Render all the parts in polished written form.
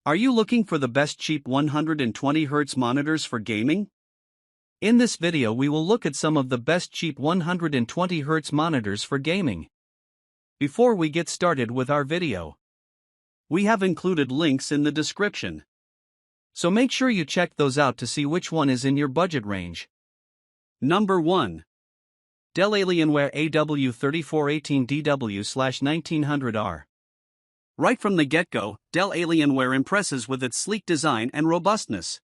Are you looking for the best cheap 120Hz monitors for gaming? In this video we will look at some of the best cheap 120Hz monitors for gaming. Before we get started with our video, we have included links in the description, so make sure you check those out to see which one is in your budget range. Number 1. Dell Alienware AW3418DW/1900R. Right from the get-go, Dell Alienware impresses with its sleek design and robustness.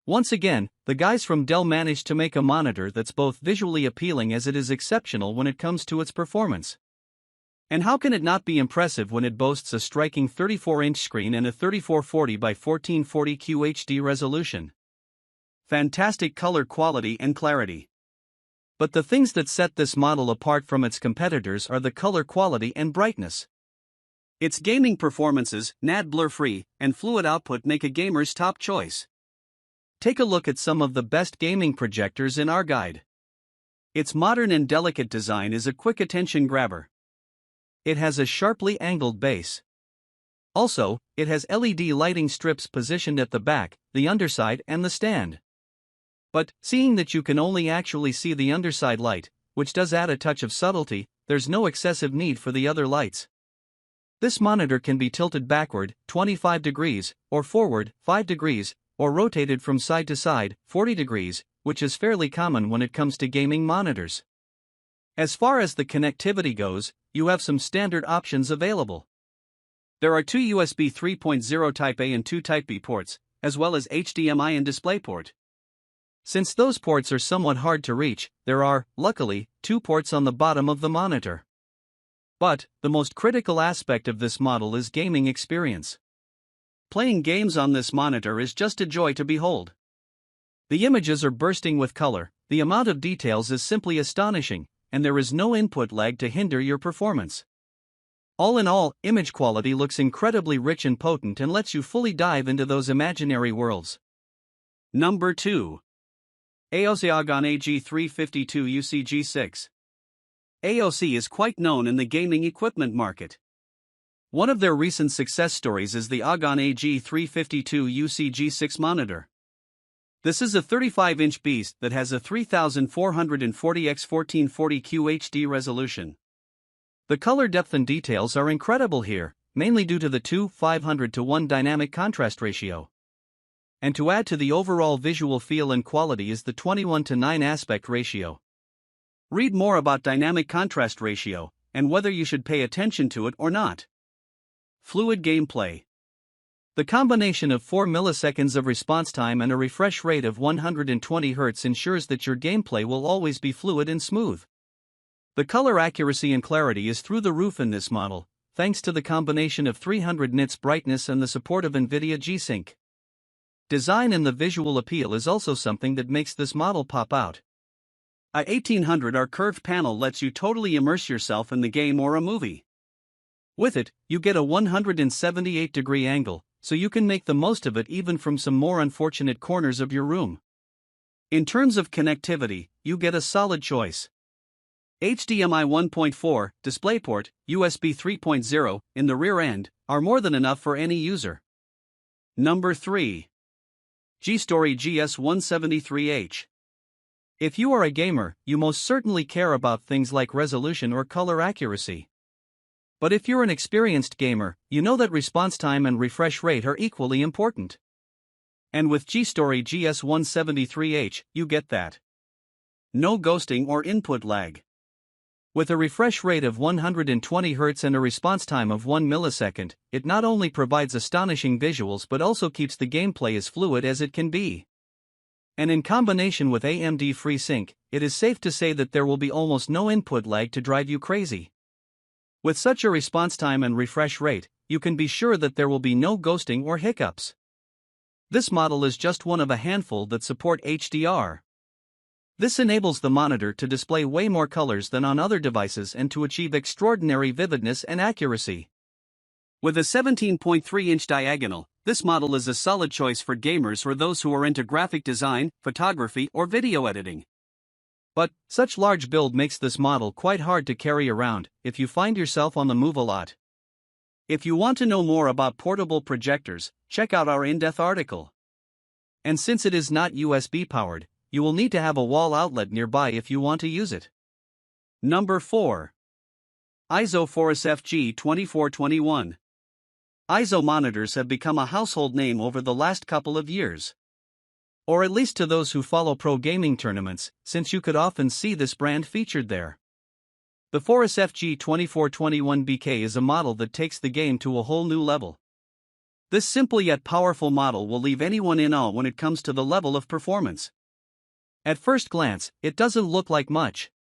Once again, the guys from Dell managed to make a monitor that's both visually appealing as it is exceptional when it comes to its performance. And how can it not be impressive when it boasts a striking 34-inch screen and a 3440 by 1440 QHD resolution? Fantastic color quality and clarity. But the things that set this model apart from its competitors are the color quality and brightness. Its gaming performances, NAD blur-free, and fluid output make a gamer's top choice. Take a look at some of the best gaming projectors in our guide. Its modern and delicate design is a quick attention grabber. It has a sharply angled base. Also, it has LED lighting strips positioned at the back, the underside, and the stand. But, seeing that you can only actually see the underside light, which does add a touch of subtlety, there's no excessive need for the other lights. This monitor can be tilted backward, 25 degrees, or forward, 5 degrees, or rotated from side to side, 40 degrees, which is fairly common when it comes to gaming monitors. As far as the connectivity goes, you have some standard options available. There are two USB 3.0 Type A and two Type B ports, as well as HDMI and DisplayPort. Since those ports are somewhat hard to reach, there are, luckily, two ports on the bottom of the monitor. But, the most critical aspect of this model is gaming experience. Playing games on this monitor is just a joy to behold. The images are bursting with color, the amount of details is simply astonishing, and there is no input lag to hinder your performance. All in all, image quality looks incredibly rich and potent and lets you fully dive into those imaginary worlds. Number 2. AOC Agon AG352UCG6. AOC is quite known in the gaming equipment market. One of their recent success stories is the Agon AG352UCG6 monitor. This is a 35-inch beast that has a 3440x1440 QHD resolution. The color depth and details are incredible here, mainly due to the 2:500:1 dynamic contrast ratio. And to add to the overall visual feel and quality is the 21:9 aspect ratio. Read more about dynamic contrast ratio, and whether you should pay attention to it or not. Fluid gameplay. The combination of 4 milliseconds of response time and a refresh rate of 120 Hz ensures that your gameplay will always be fluid and smooth. The color accuracy and clarity is through the roof in this model, thanks to the combination of 300 nits brightness and the support of NVIDIA G-Sync. Design and the visual appeal is also something that makes this model pop out. A 1800R curved panel lets you totally immerse yourself in the game or a movie. With it, you get a 178-degree angle, so you can make the most of it even from some more unfortunate corners of your room. In terms of connectivity, you get a solid choice. HDMI 1.4, DisplayPort, USB 3.0, in the rear end, are more than enough for any user. Number 3. G-Story GS173H. If you are a gamer, you most certainly care about things like resolution or color accuracy. But if you're an experienced gamer, you know that response time and refresh rate are equally important. And with G-Story GS173H, you get that. No ghosting or input lag. With a refresh rate of 120 Hz and a response time of 1 millisecond, it not only provides astonishing visuals but also keeps the gameplay as fluid as it can be. And in combination with AMD FreeSync, it is safe to say that there will be almost no input lag to drive you crazy. With such a response time and refresh rate, you can be sure that there will be no ghosting or hiccups. This model is just one of a handful that support HDR. This enables the monitor to display way more colors than on other devices and to achieve extraordinary vividness and accuracy. With a 17.3-inch diagonal, this model is a solid choice for gamers or those who are into graphic design, photography, or video editing. But, such large build makes this model quite hard to carry around if you find yourself on the move a lot. If you want to know more about portable projectors, check out our in-depth article. And since it is not USB powered, you will need to have a wall outlet nearby if you want to use it. Number 4. Eizo FORIS FG2421. Eizo monitors have become a household name over the last couple of years. Or at least to those who follow pro gaming tournaments, since you could often see this brand featured there. The FORIS FG2421BK is a model that takes the game to a whole new level. This simple yet powerful model will leave anyone in awe when it comes to the level of performance. At first glance, it doesn't look like much.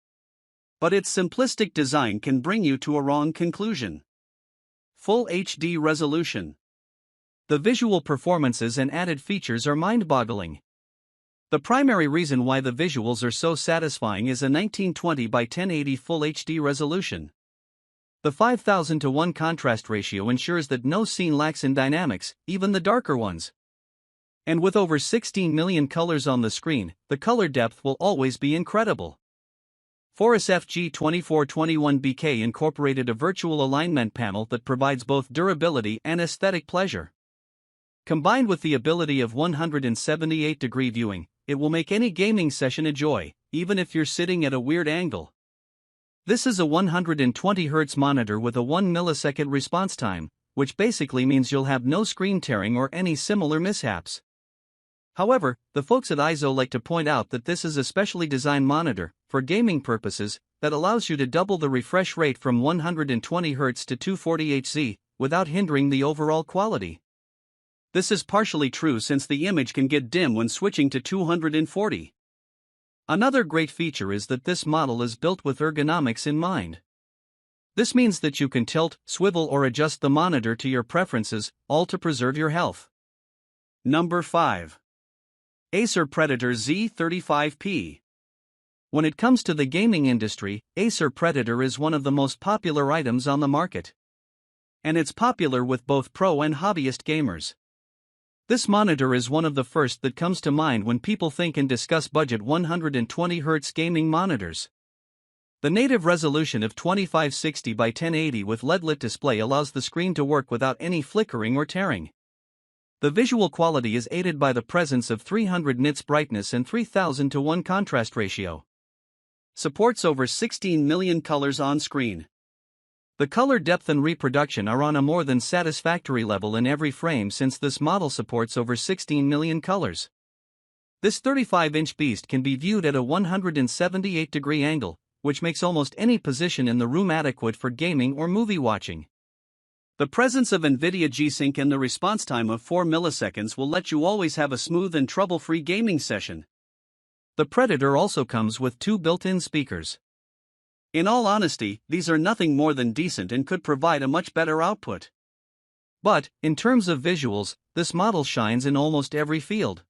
But its simplistic design can bring you to a wrong conclusion. Full HD resolution. The visual performances and added features are mind-boggling. The primary reason why the visuals are so satisfying is a 1920 by 1080 Full HD resolution. The 5000:1 contrast ratio ensures that no scene lacks in dynamics, even the darker ones. And with over 16 million colors on the screen, the color depth will always be incredible. FORIS FG2421BK incorporated a virtual alignment panel that provides both durability and aesthetic pleasure. Combined with the ability of 178-degree viewing, it will make any gaming session a joy, even if you're sitting at a weird angle. This is a 120Hz monitor with a 1 millisecond response time, which basically means you'll have no screen tearing or any similar mishaps. However, the folks at Eizo like to point out that this is a specially designed monitor, for gaming purposes, that allows you to double the refresh rate from 120Hz to 240Hz, without hindering the overall quality. This is partially true since the image can get dim when switching to 240. Another great feature is that this model is built with ergonomics in mind. This means that you can tilt, swivel or adjust the monitor to your preferences, all to preserve your health. Number 5. Acer Predator Z35P. When it comes to the gaming industry, Acer Predator is one of the most popular items on the market. And it's popular with both pro and hobbyist gamers. This monitor is one of the first that comes to mind when people think and discuss budget 120Hz gaming monitors. The native resolution of 2560 by 1080 with LED-lit display allows the screen to work without any flickering or tearing. The visual quality is aided by the presence of 300 nits brightness and 3000:1 contrast ratio. Supports over 16 million colors on screen. The color depth and reproduction are on a more than satisfactory level in every frame since this model supports over 16 million colors. This 35-inch beast can be viewed at a 178-degree angle, which makes almost any position in the room adequate for gaming or movie watching. The presence of NVIDIA G-Sync and the response time of 4 milliseconds will let you always have a smooth and trouble-free gaming session. The Predator also comes with 2 built-in speakers. In all honesty, these are nothing more than decent and could provide a much better output. But, in terms of visuals, this model shines in almost every field.